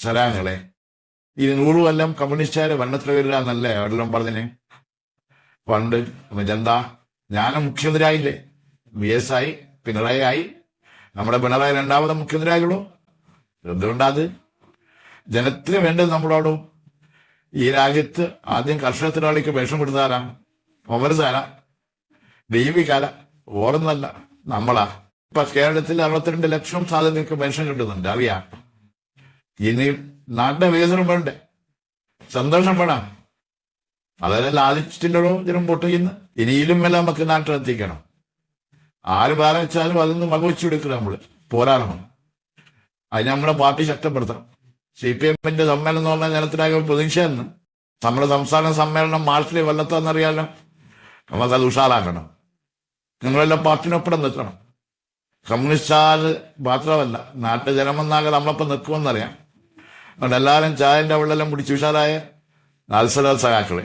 സലാങ്ങളെ ഈ 100 കൊല്ലം കമ്മ്യൂണിസ്റ്റുകാര് ഭരണത്തിൽ വരില്ല എന്നല്ലേ എവിടെല്ലാം പറഞ്ഞിന് പണ്ട്? എന്താ ഞാനും മുഖ്യമന്ത്രി ആയില്ലേ? VS ആയി, പിണറായി ആയി. നമ്മുടെ പിണറായി 2ാമത് മുഖ്യമന്ത്രി ആയുള്ളൂ. എന്തുകൊണ്ടാത്? ജനത്തിന് വേണ്ടത് നമ്മളോടും. ഈ രാജ്യത്ത് ആദ്യം കർഷക തൊഴിലാളിക്ക് പെൻഷൻ കൊടുത്താരാണ്? ഒമർസാല, ദീപികാല, ഓർന്നല്ല, നമ്മളാ. ഇപ്പൊ കേരളത്തിൽ 62 ലക്ഷം സാധനങ്ങൾക്ക് പെൻഷൻ കിട്ടുന്നുണ്ട്, അറിയാം. ഇനി നാടിന്റെ വികസനം വേണ്ടേ? സന്തോഷം വേണം. അതെല്ലാം ആദിച്ചിട്ടുള്ളൂ ജനം വോട്ട് ചെയ്യുന്നു. ഇനിയിലും എല്ലാം നമുക്ക് നാട്ടിലെത്തിക്കണം. ആര് ഭാരം വെച്ചാലും അതൊന്നും വകവെച്ചു കൊടുക്കുക നമ്മള്, പോരാടണം. അതിന് നമ്മളെ പാർട്ടി ശക്തപ്പെടുത്തണം. CPM-ന്റെ സമ്മേളനം എന്ന് പറഞ്ഞാൽ ജനത്തിനാകെ പ്രതീക്ഷയെന്ന്. നമ്മുടെ സംസ്ഥാന സമ്മേളനം മാർച്ചിലെ കൊല്ലത്താന്നറിയാലോ. നമുക്കത് ഉഷാറാക്കണം. നിങ്ങളെല്ലാം പാർട്ടിനൊപ്പം നിൽക്കണം. കമ്മ്യൂണിസ്റ്റുകാർ മാത്രമല്ല, നാട്ടിലെ ജനമെന്നാകെ നമ്മളൊപ്പം നിൽക്കുമെന്നറിയാം. അതുകൊണ്ട് എല്ലാവരും ചായന്റെ വെള്ളമെല്ലാം പിടിച്ച് ഉഷാറായ നാൽസല സഖാക്കളെ